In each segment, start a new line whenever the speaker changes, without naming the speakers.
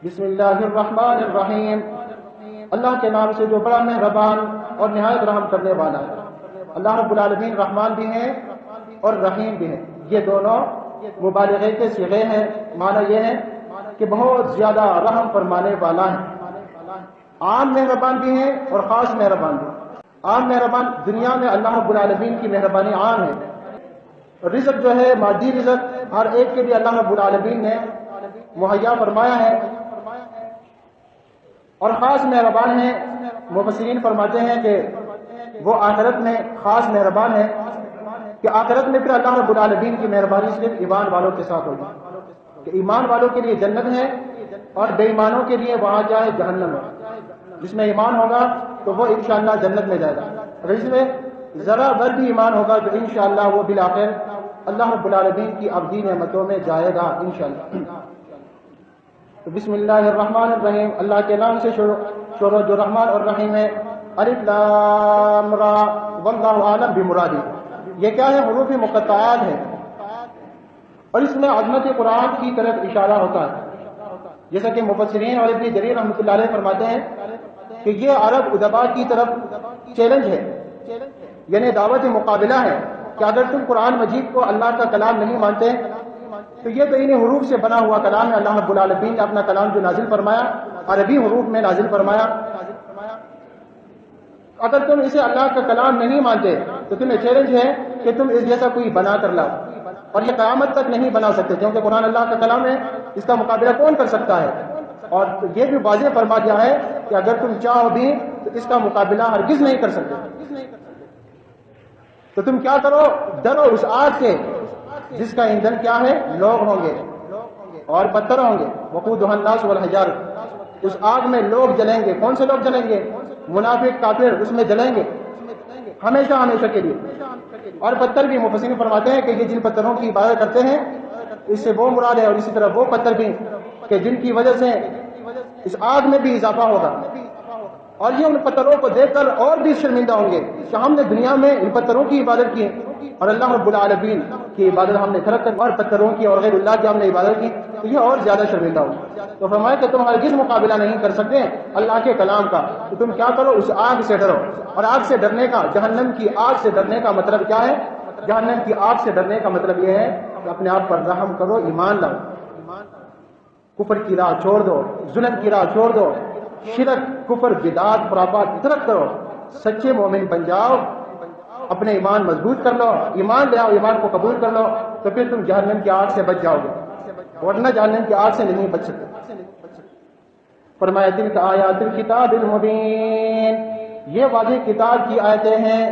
بسم اللہ الرحمن الرحیم، اللہ کے نام سے جو بڑا مہربان اور نہایت رحم کرنے والا ہے۔ اللہ رب العالمین رحمان بھی ہیں اور رحیم بھی ہیں، یہ دونوں مبالغے کے صیغے ہیں۔ معنی یہ ہے کہ بہت زیادہ رحم فرمانے والا ہے۔ عام مہربان بھی ہیں اور خاص مہربان بھی۔ عام مہربان دنیا میں اللہ رب العالمین کی مہربانی عام ہے۔ رزق جو ہے مادی رزق ہر ایک کے لیے اللہ رب العالمین نے مہیا فرمایا ہے، اور خاص مہربان ہیں۔ مفسرین فرماتے ہیں کہ وہ آخرت میں خاص مہربان ہے کہ آخرت میں پھر اللہ رب العالمین کی مہربانی صرف ایمان والوں کے ساتھ ہوگی، کہ ایمان والوں کے لیے جنت ہے اور بے ایمانوں کے لیے وہاں جائے جہنم ہے۔ جس میں ایمان ہوگا تو وہ انشاءاللہ جنت میں جائے گا، اور اس میں ذرا بھر بھی ایمان ہوگا تو انشاءاللہ وہ بالآخر اللہ رب العالمین کی ابدی نعمتوں میں جائے گا انشاءاللہ۔ تو بسم اللہ الرحمن الرحیم، اللہ کے نام سے شروع جو رحمان اور رحیم ہے۔ الف لام را واللہ اعلم بمرادہ، یہ کیا ہے؟ حروف مقطعات ہے، اور اس میں عظمت قرآن کی طرف اشارہ ہوتا ہے، جیسا کہ مفسرین اور ابن جریر رحمۃ اللہ علیہ فرماتے ہیں کہ یہ عرب ادبا کی طرف چیلنج ہے، یعنی دعوت مقابلہ ہے کہ اگر تم قرآن مجید کو اللہ کا کلام نہیں مانتے تو یہ تو انہیں حروف سے بنا ہوا کلام ہے۔ اللہ رب العالمین نے اپنا کلام جو نازل فرمایا عربی حروف میں نازل فرمایا، اگر تم اسے اللہ کا کلام نہیں مانتے تو تمہیں چیلنج ہے کہ تم اس جیسا کوئی بنا کر لاؤ، اور یہ قیامت تک نہیں بنا سکتے کیونکہ قرآن اللہ کا کلام ہے، اس کا مقابلہ کون کر سکتا ہے؟ اور یہ بھی واضح فرما دیا ہے کہ اگر تم چاہو بھی تو اس کا مقابلہ ہرگز نہیں کر سکتے۔ تو تم کیا کرو؟ ڈرو اس آگ سے جس کا ایندھن کیا ہے؟ لوگ ہوں گے اور پتھر ہوں گے۔ وقودھا الناس والحجارہ، اس آگ میں لوگ جلیں گے۔ کون سے لوگ جلیں گے؟ منافق کافر اس میں جلیں گے ہمیشہ ہمیشہ کے لیے۔ اور پتھر بھی مفسرین فرماتے ہیں کہ یہ جن پتھروں کی عبادت کرتے ہیں اس سے وہ مراد ہے، اور اسی طرح وہ پتھر بھی کہ جن کی وجہ سے اس آگ میں بھی اضافہ ہوگا، اور یہ ان پتھروں کو دیکھ کر اور بھی شرمندہ ہوں گے کہ ہم نے دنیا میں ان پتھروں کی عبادت کی اور اللہ رب العالمین کی عبادت ہم نے ترک کر اور پتھروں کی اور غیر اللہ کی ہم نے عبادت کی، تو یہ اور زیادہ شرمندہ ہوں۔ تو فرمایا کہ تم ہرگز مقابلہ نہیں کر سکتے اللہ کے کلام کا، تو تم کیا کرو؟ اس آگ سے ڈرو۔ اور آگ سے ڈرنے کا، جہنم کی آگ سے ڈرنے کا مطلب کیا ہے؟ جہنم کی آگ سے ڈرنے کا مطلب یہ ہے کہ اپنے آپ پر رحم کرو، ایمان لاؤ، کفر کی راہ چھوڑ دو، ظلم کی راہ چھوڑ دو، شرک کفر بدعات خرافات کی طرف کرو، سچے مومن بن جاؤ، اپنے ایمان مضبوط کر لو، ایمان لے آؤ، ایمان کو قبول کر لو، تو پھر تم جہنم کی آگ سے بچ جاؤ گے، ورنہ جہنم کی آگ سے نہیں بچ سکتے۔ فرمایا تلک آیات الکتاب المبین، یہ واضح کتاب کی آیتیں ہیں،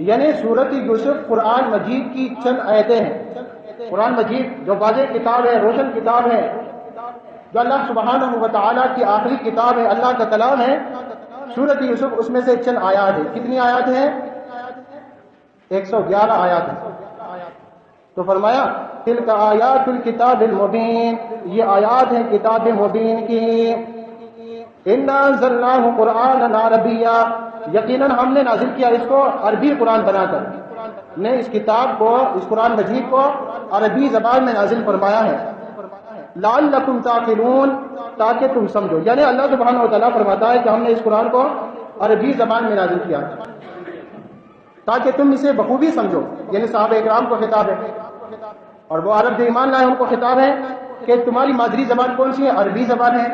یعنی سورۃ یوسف قرآن مجید کی چند آیتیں ہیں۔ قرآن مجید جو واضح کتاب ہے، روشن کتاب ہے، جو اللہ سبحانہ و تعالیٰ کی آخری کتاب ہے، اللہ کا کلام ہے، سورۃ یوسف اس میں سے چند آیات ہیں۔ کتنی آیات ہیں؟ 111 آیات ہیں۔ تو فرمایا تلک آیات الکتاب المبین، یہ آیات ہیں کتاب مبین کی۔ انا انزلناہ قرآنا عربیا، یقیناً ہم نے نازل کیا اس کو عربی قرآن بنا کر، نے اس کتاب کو، اس قرآن مجید کو عربی زبان میں نازل فرمایا ہے۔ لعلکم تعقلون، تاکہ تم سمجھو، یعنی اللہ سبحانہ و تعالیٰ فرماتا ہے کہ ہم نے اس قرآن کو عربی زبان میں نازل کیا تاکہ تم اسے بخوبی سمجھو، یعنی صحابہ اکرام کو خطاب ہے، اور وہ عرب جو ایمان لائے ان کو خطاب ہے کہ تمہاری مادری زبان کون سی ہے؟ عربی زبان ہے،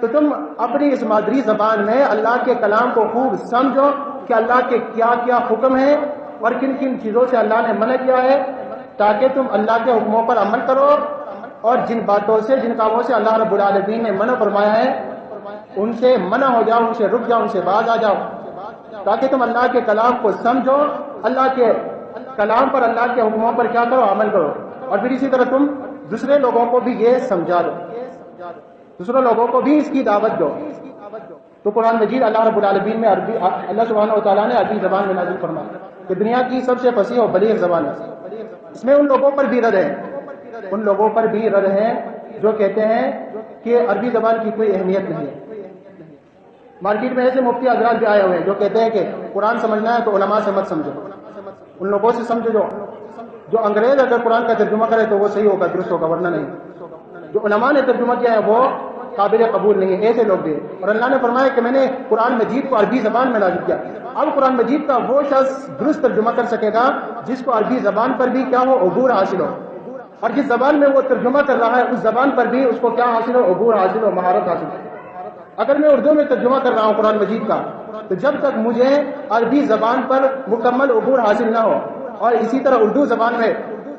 تو تم اپنی اس مادری زبان میں اللہ کے کلام کو خوب سمجھو کہ اللہ کے کیا کیا حکم ہیں اور کن کن چیزوں سے اللہ نے منع کیا ہے، تاکہ تم اللہ کے حکموں پر عمل کرو، اور جن باتوں سے، جن کاموں سے اللہ رب العالمین نے منع فرمایا ہے ان سے منع ہو جاؤ، ان سے رک جاؤ، ان سے باز آ جاؤ، تاکہ تم اللہ کے کلام کو سمجھو، اللہ کے کلام پر، اللہ کے حکموں پر کیا کرو؟ عمل کرو، اور پھر اسی طرح تم دوسرے لوگوں کو بھی یہ سمجھا دو، دوسرے لوگوں کو بھی اس کی دعوت دو۔ تو قرآن مجید اللہ رب العالمین میں عربی، اللہ سبحانہ و تعالیٰ نے عربی زبان میں نازل فرمایا کہ دنیا کی سب سے فصیح اور بلیغ زبان ہے۔ اس میں ان لوگوں پر بھی رد ہے، ان لوگوں پر بھی رد ہے جو کہتے ہیں کہ عربی زبان کی کوئی اہمیت نہیں ہے۔ مارکیٹ میں ایسے مفتی حضرات بھی آئے ہوئے ہیں جو کہتے ہیں کہ قرآن سمجھنا ہے تو علماء سے مت سمجھو، ان لوگوں سے سمجھو جو انگریز اگر قرآن کا ترجمہ کرے تو وہ صحیح ہوگا، درست ہوگا، ورنہ نہیں۔ جو علماء نے ترجمہ کیا ہے وہ قابل قبول نہیں ہے، ایسے لوگ بھی ہیں۔ اور اللہ نے فرمایا کہ میں نے قرآن مجید کو عربی زبان میں نازل کیا۔ اب قرآن مجید کا وہ شخص درست ترجمہ کر سکے گا جس کو عربی زبان پر بھی کیا ہو، عبور حاصل ہو، اور جس زبان میں وہ ترجمہ کر رہا ہے اس زبان پر بھی اس کو کیا حاصل ہو، عبور حاصل ہو، مہارت حاصل ہو۔ اگر میں اردو میں ترجمہ کر رہا ہوں قرآن مجید کا، تو جب تک مجھے عربی زبان پر مکمل عبور حاصل نہ ہو اور اسی طرح اردو زبان میں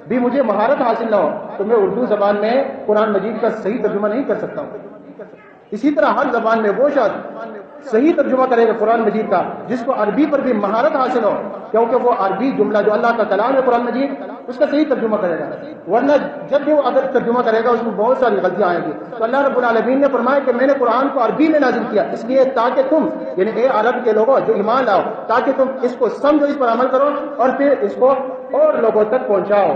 بھی مجھے مہارت حاصل نہ ہو تو میں اردو زبان میں قرآن مجید کا صحیح ترجمہ نہیں کر سکتا ہوں۔ اسی طرح ہر زبان میں وہ شخص صحیح ترجمہ کرے گا قرآن مجید کا جس کو عربی پر بھی مہارت حاصل ہو، کیونکہ وہ عربی جملہ جو اللہ کا کلام ہے قرآن مجید اس کا صحیح ترجمہ کرے گا، ورنہ جب بھی وہ اگر ترجمہ کرے گا اس میں بہت ساری غلطیاں آئیں گی۔ تو اللہ رب العالمین نے فرمایا کہ میں نے قرآن کو عربی میں نازل کیا اس لیے تاکہ تم یعنی اے عرب کے لوگوں جو ایمان لاؤ، تاکہ تم اس کو سمجھو، اس پر عمل کرو اور پھر اس کو اور لوگوں تک پہنچاؤ،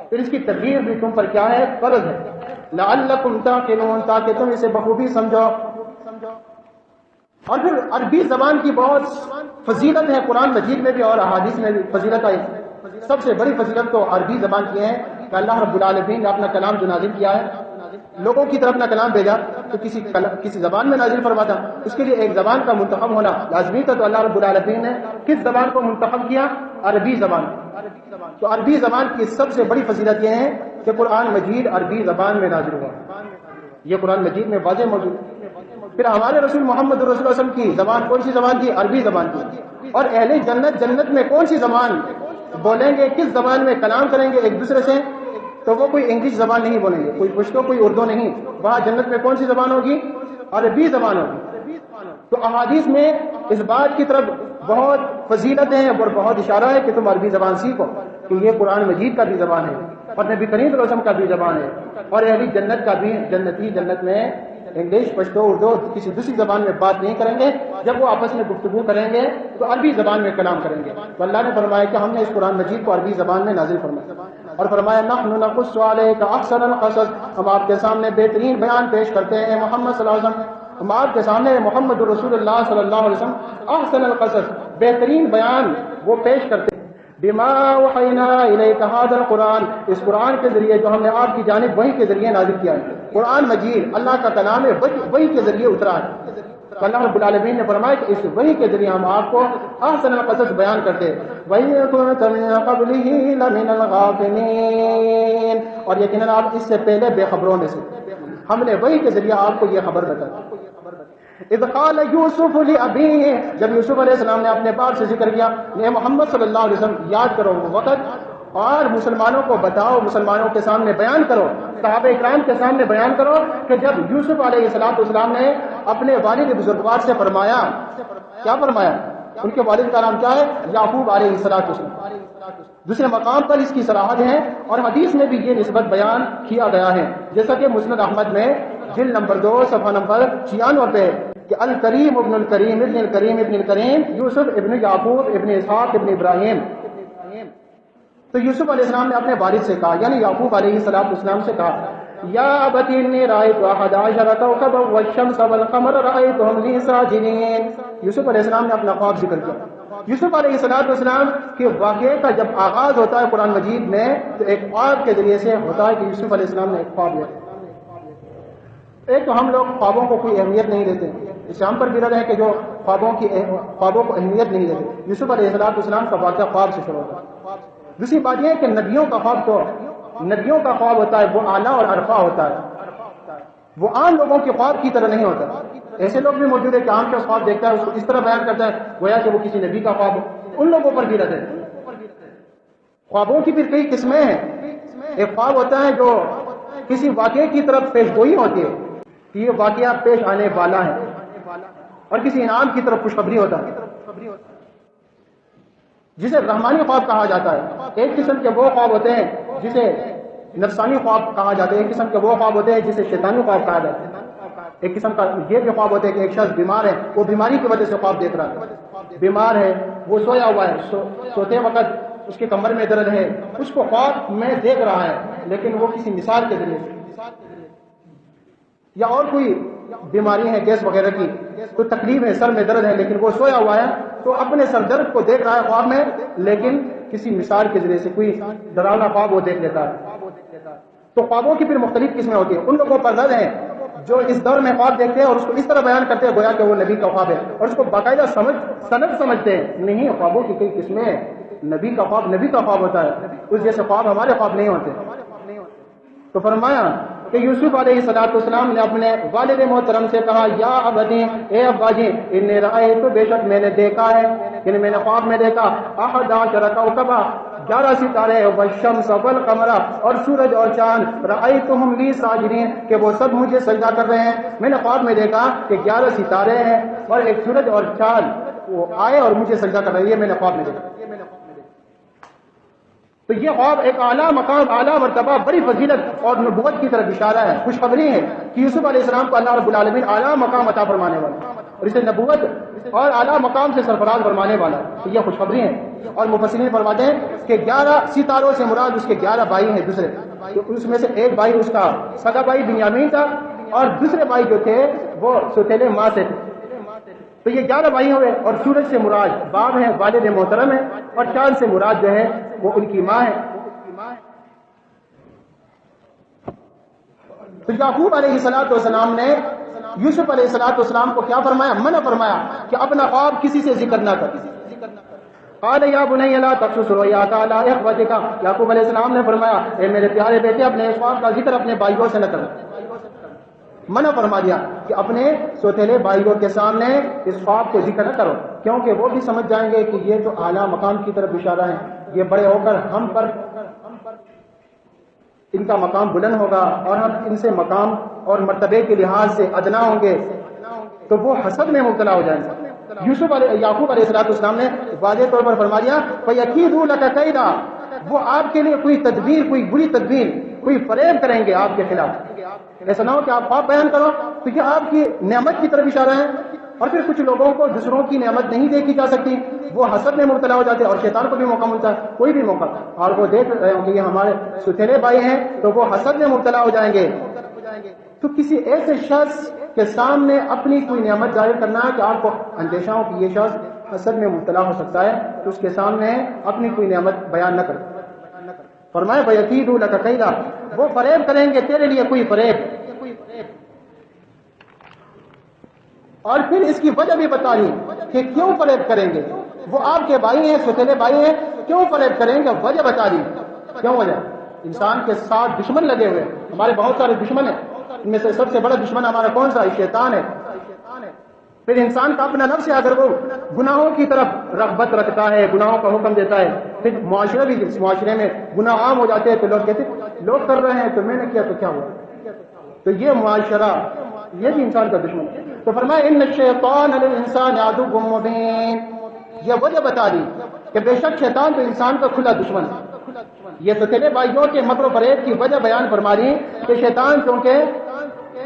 پھر اس کی تدبیر بھی تم پر کیا ہے، فرض ہے۔ لعلکم تعقلون، تاکہ تم اسے بخوبی سمجھو۔ اور پھر عربی زبان کی بہت فضیلت ہے، قرآن مجید میں بھی اور احادیث میں بھی فضیلت آئی۔ سب سے بڑی فضیلت تو عربی زبان کی ہے کہ اللہ رب العالمین نے اپنا کلام جو نازل کیا ہے، لوگوں کی طرف اپنا کلام بھیجا تو کسی زبان میں نازل فرماتا، اس کے لیے ایک زبان کا منتخب ہونا لازمی تھا۔ تو اللہ رب العالمین نے کس زبان کو منتخب کیا؟ عربی زبان۔ تو عربی زبان کی سب سے بڑی فضیلت یہ ہے کہ قرآن مجید عربی زبان میں نازل ہوا، یہ قرآن مجید میں واضح موجود ہے۔ پھر ہمارے رسول محمد رسول اللہ علیہ وسلم کی زبان کون سی زبان تھی؟ عربی زبان تھی۔ اور اہل جنت میں کون سی زبان بولیں گے، کس زبان میں کلام کریں گے ایک دوسرے سے؟ تو وہ کوئی انگلش زبان نہیں بولیں گے، کوئی پشتو، کوئی اردو نہیں، وہاں جنت میں کون سی زبان ہوگی؟ عربی زبان ہوگی۔ تو احادیث میں اس بات کی طرف بہت فضیلت ہے اور بہت اشارہ ہے کہ تم عربی زبان سیکھو، کہ یہ قرآن مجید کا بھی زبان ہے اور نبی کریم صلی اللہ علیہ وسلم کا بھی زبان ہے، اور اہل جنت کا بھی، جنتی جنت میں انگلش، پشتو، اردو کسی دوسری زبان میں بات نہیں کریں گے، جب وہ آپس میں گفتگو کریں گے تو عربی زبان میں کلام کریں گے۔ تو اللہ نے فرمایا کہ ہم نے اس قرآن مجید کو عربی زبان میں نازل فرمایا، اور فرمایا نحن نقص علیک احسن القصص، ہم آپ کے سامنے بہترین بیان پیش کرتے ہیں محمد صلی اللہ علیہ وسلم، ہم آپ کے سامنے محمد رسول اللہ صلی اللہ علیہ وسلم احسن القصص، بہترین بیان وہ پیش کرتے ہیں۔ بما وحینا الیک ھذا القرآن، اس قرآن کے ذریعے جو ہم نے آپ کی جانب وحی کے ذریعے نازل کیا ہے۔ قرآن مجید اللہ کا کلام ہے، وحی کے ذریعے اترا ہے۔ تو اللہ رب العالمین نے فرمایا کہ اس وحی کے ذریعے ہم آپ کو احسن القصص بیان کرتے ہیں۔ وَإِن كُنتَ مِن قَبْلِهِ لَمِنَ الْغَافِلِينَ، اور یقیناً آپ اس سے پہلے بے خبروں میں سے، ہم نے وحی کے ذریعے آپ کو یہ خبر بتائی۔ اذ قال یوسف لأبیہ، جب یوسف علیہ السلام نے اپنے باپ سے ذکر کیا، اے محمد صلی اللہ علیہ وسلم یاد کرو وہ وقت اور مسلمانوں کو بتاؤ، مسلمانوں کے سامنے بیان کرو، صحابہ اکرام کے سامنے بیان کرو کہ جب یوسف علیہ السلام نے اپنے والد بزرگوار سے فرمایا، کیا فرمایا؟ ان کے والد کا نام کیا ہے؟ یعقوب علیہ السلام۔ دوسرے مقام پر اس کی صراحت ہے اور حدیث میں بھی یہ نسبت بیان کیا گیا ہے، جیسا کہ مسند احمد میں جلد نمبر 2 صفحہ نمبر 96 پہ کہ الکریم ابن الکریم ابن الکریم ابن الکریم یوسف ابن یعقوب ابن اسحاق ابن ابراہیم۔ تو یوسف علیہ السلام نے اپنے والد سے کہا، یعنی یعقوب علیہ السلام سے کہا، یا ابت انی رأیت احد عشر کوکبا والشمس والقمر رأیتهم لی ساجدین۔ یوسف علیہ السلام نے اپنا خواب ذکر کیا۔ یوسف علیہ السلام کے واقعے کا جب آغاز ہوتا ہے قرآن مجید میں تو ایک خواب کے ذریعے سے ہوتا ہے کہ یوسف علیہ السلام نے ایک خواب لیا۔ ایک تو ہم لوگ خوابوں کو کوئی اہمیت نہیں دیتے، اسلام پر بھی رد ہے کہ جو خوابوں کو اہمیت نہیں دیتے۔ یوسف علیہ السلام کا واقعہ خواب سے شروع ہوتا ہے۔ دوسری بات یہ ہے کہ نبیوں کا خواب ہوتا ہے، وہ اعلیٰ اور عرفہ ہوتا ہے، وہ عام لوگوں کے خواب کی طرح نہیں ہوتا۔ ایسے لوگ بھی موجود ہیں کہ عام کے خواب دیکھتا ہے اس کو اس طرح بیان کرتا ہے گویا کہ وہ کسی نبی کا خواب ہو، ان لوگوں پر بھی رد ہے۔ خوابوں کی پھر کئی قسمیں ہیں۔ ایک خواب ہوتا ہے جو کسی واقعے کی طرف پیش گوئی ہوتی ہے کہ یہ واقعہ پیش آنے والا ہے، اور کسی انعام کی طرف خوشخبری ہوتا ہے، جسے رحمانی خواب کہا جاتا ہے۔ ایک قسم کے وہ خواب ہوتے ہیں جسے نفسانی خواب کہا جاتا ہے، ایک قسم کے وہ خواب ہوتے ہیں جسے شیطانی خواب کہا جاتا ہے۔ ایک قسم کا یہ بھی خواب ہوتے ہیں کہ ایک شخص بیمار ہے، وہ بیماری کی وجہ سے خواب دیکھ رہا ہے، بیمار ہے، وہ سویا ہوا ہے، سوتے وقت اس کے کمر میں درد ہے، اس کو خواب میں دیکھ رہا ہے، لیکن وہ کسی مثال کے ذریعے سے، یا اور کوئی بیماری ہے گیس وغیرہ کی، کوئی تکلیف ہے، سر میں درد ہے، لیکن وہ سویا ہوا ہے تو اپنے سر درد کو دیکھ رہا ہے خواب میں، لیکن کسی مثال کے ذریعے سے کوئی ڈراؤنا خواب وہ دیکھ لیتا ہے۔ تو خوابوں کی پھر مختلف قسمیں ہوتی ہیں۔ ان لوگوں پر رد ہے جو اس دور میں خواب دیکھتے ہیں اور اس کو اس طرح بیان کرتے ہیں گویا کہ وہ نبی کا خواب ہے، اور اس کو باقاعدہ سند سمجھتے ہیں. نہیں، خوابوں کی کئی قسمیں ہیں. نبی کا خواب نبی کا خواب ہوتا ہے، اس جیسے خواب ہمارے خواب نہیں ہوتے. تو فرمایا کہ یوسف علیہ السلام نے اپنے والد محترم سے کہا، یا ابدی، اے ابا جی، انی رأیت، بے شک میں نے دیکھا ہے، یعنی میں نے خواب میں دیکھا، 11 کوكبا، 11 ستارے، والشمس والقمر، اور سورج اور چاند، رأیتہم لی ساجدین، کہ وہ سب مجھے سجدہ کر رہے ہیں. میں نے خواب میں دیکھا کہ 11 ستارے ہیں اور ایک سورج اور چاند وہ آئے اور مجھے سجدہ کر رہے ہیں. یہ میں نے خواب میں دیکھا. تو یہ خواب ایک اعلیٰ مقام، اعلیٰ مرتبہ، بڑی فضیلت اور نبوت کی طرف اشارہ ہے، خوشخبری ہے کہ یوسف علیہ السلام کو اللہ رب العالمین اعلیٰ مقام عطا فرمانے والا اور اسے نبوت اور اعلیٰ مقام سے سرفراز فرمانے والا. تو یہ خوشخبری ہے. اور مفسرین فرماتے ہیں کہ 11 ستاروں سے مراد اس کے 11 بھائی ہیں دوسرے، تو اس میں سے ایک بھائی اس کا سگا بھائی بنیامین تھا، اور دوسرے بھائی جو تھے وہ سوتیلے ماں سے تھے. تو یہ 11 بھائی ہوئے، اور سورج سے مراد باپ ہے، والد محترم ہے، اور چاند سے مراد جو ہے وہ ان کی ماں ہے. تو یعقوب علیہ السلام نے یوسف علیہ السلام کو کیا فرمایا؟ منع فرمایا کہ اپنا خواب کسی سے ذکر نہ کر. قال یا بنی لا تقصص رؤیاک علی اخوتک، یعقوب علیہ السلام نے فرمایا، اے میرے پیارے بیٹے، اپنے اس خواب کا ذکر اپنے بھائیوں سے نہ کرو. منع فرما دیا کہ اپنے سوتیلے بھائیوں کے سامنے اس خواب کو ذکر نہ کرو، کیونکہ وہ بھی سمجھ جائیں گے کہ یہ تو اعلیٰ مقام کی طرف اشارہ ہے، یہ بڑے ہو کر ہم پر ان کا مقام بلند ہوگا اور ہم ان سے مقام اور مرتبے کے لحاظ سے ادنا ہوں گے، تو وہ حسد میں مبتلا ہو جائیں گے. یعقوب علیہ السلام نے واضح طور پر فرما دیا، فَيَكِيدُوا لَكَ كَيْدًا، وہ آپ کے لیے کوئی تدبیر، کوئی بری تدبیر، کوئی فریب کریں گے آپ کے خلاف. ایسا نہ ہو کہ آپ خواب بیان کرو تو یہ آپ کی نعمت کی طرف اشارہ ہے، اور پھر کچھ لوگوں کو دوسروں کی نعمت نہیں دیکھی جا سکتی، وہ حسد میں مبتلا ہو جاتے ہیں، اور شیطان کو بھی موقع ملتا ہے، کوئی بھی موقع، اور وہ دیکھ رہے ہوں کہ یہ ہمارے سوتیلے بھائی ہیں تو وہ حسد میں مبتلا ہو جائیں گے. تو کسی ایسے شخص کے سامنے اپنی کوئی نعمت ظاہر کرنا ہے کہ آپ کو اندیشہ ہو کہ یہ شخص حسد میں مبتلا ہو سکتا ہے، تو اس کے سامنے اپنی کوئی نعمت بیان نہ کرو. فرمایا فَيَكِيدُوا لَكَ كَيْدًا، وہ فریب کریں گے تیرے لیے کوئی فریب. اور پھر اس کی وجہ بھی بتا دی کہ کیوں فریب کریں گے. وہ آپ کے بھائی ہیں، سوتیلے بھائی ہیں، کیوں فریب کریں گے؟ وجہ بتا دی. کیوں وجہ؟ انسان کے ساتھ دشمن لگے ہوئے، ہمارے بہت سارے دشمن ہیں، ان میں سے سب سے بڑا دشمن ہمارا کون سا ہے؟ شیطان ہے. پھر انسان کا اپنا نفس ہے، اگر وہ گناہوں کی طرف رغبت رکھتا ہے، گناہوں کا حکم دیتا ہے، پھر معاشرے میں گناہ عام ہو جاتے ہیں تو لوگ کہتے ہیں لوگ کر رہے ہیں تو میں نے کیا تو کیا ہوا. تو یہ معاشرہ، یہ بھی انسان کا دشمن ہے. تو فرمایا ان الشیطان للانسان عدو مبین، یہ وجہ بتا دی کہ بے شک شیطان تو انسان کا کھلا دشمن ہے. یہ سوتیلے بھائیوں کے مکر و فریب کی وجہ بیان فرما دی کہ شیطان چونکہ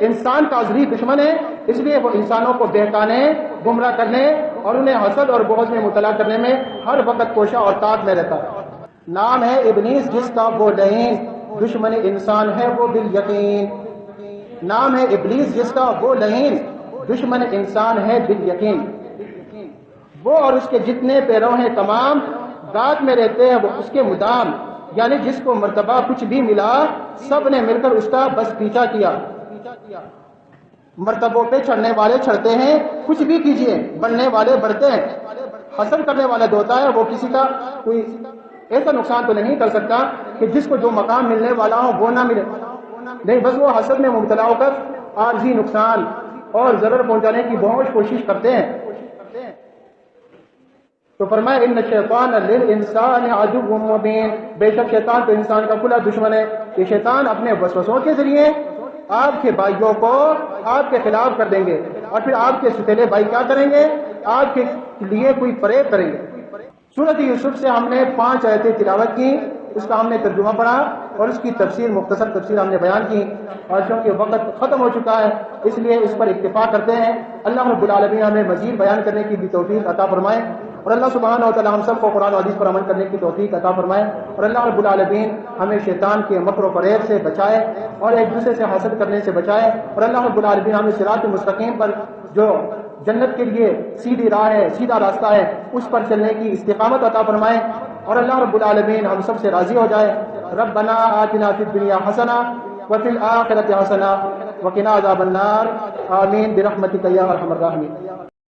انسان کا ازلی دشمن ہے، اس لیے وہ انسانوں کو بہکانے، گمراہ کرنے اور انہیں حسد اور بغض میں مبتلا کرنے میں ہر وقت کوشاں اور طاق میں رہتا ہے. نام ہے ابلیس جس کا وہ لعین، دشمن انسان ہے وہ بالیقین. نام ہے ابلیس جس کا وہ لعین، دشمن انسان ہے بالیقین. وہ اور اس کے جتنے پیرو ہیں تمام ذات میں رہتے ہیں وہ اس کے مدام، یعنی جس کو مرتبہ کچھ بھی ملا سب نے مل کر اس کا بس پیچھا کیا. مرتبوں پہ چڑھنے والے چڑھتے ہیں، کچھ بھی کیجئے، بڑھنے والے بڑھتے ہیں. حسد کرنے والا جو ہوتا ہے وہ کسی کا کوئی ایسا نقصان تو نہیں کر سکتا کہ جس کو جو مقام ملنے والا ہو وہ نہ ملے، نہیں، بس وہ حسد میں مبتلا ہو کر عارضی نقصان اور ضرر پہنچانے کی بہت کوشش کرتے ہیں. تو فرمایا ان الشیطان للانسان عدو مبین، بے شک شیطان تو انسان کا کھلا دشمن ہے. یہ شیطان اپنے وسوسوں کے ذریعے آپ کے بھائیوں کو آپ کے خلاف کر دیں گے، اور پھر آپ کے ستیلے بھائی کیا کریں گے؟ آپ کے لیے کوئی فریب کریں گے. سورۃ یوسف سے ہم نے 5 آیتیں تلاوت کی، اس کا ہم نے ترجمہ پڑھا اور اس کی تفسیر، مختصر تفسیر ہم نے بیان کی. اور چونکہ وقت ختم ہو چکا ہے اس لیے اس پر اکتفا کرتے ہیں. اللہ رب العالمین ہمیں مزید بیان کرنے کی بھی توفیق عطا فرمائے، اور اللہ سبحانہ و تعالی ہم سب کو قرآن و حدیث پر عمل کرنے کی توفیق عطا فرمائے. اور اللہ رب العالمین ہمیں شیطان کے مکر و فریب سے بچائے اور ایک دوسرے سے حسد کرنے سے بچائے. اور اللہ رب العالمین ہمیں صراط مستقیم پر جو جنت کے لیے سیدھی راہ ہے، سیدھا راستہ ہے، اس پر چلنے کی استقامت عطا فرمائے. اور اللہ رب العالمین ہم سب سے راضی ہو جائے. ربنا آتنا فی الدنیا حسنہ وفی الآخرۃ حسنہ وقنا عذاب النار آمین برحمتک یا ارحم الراحمین.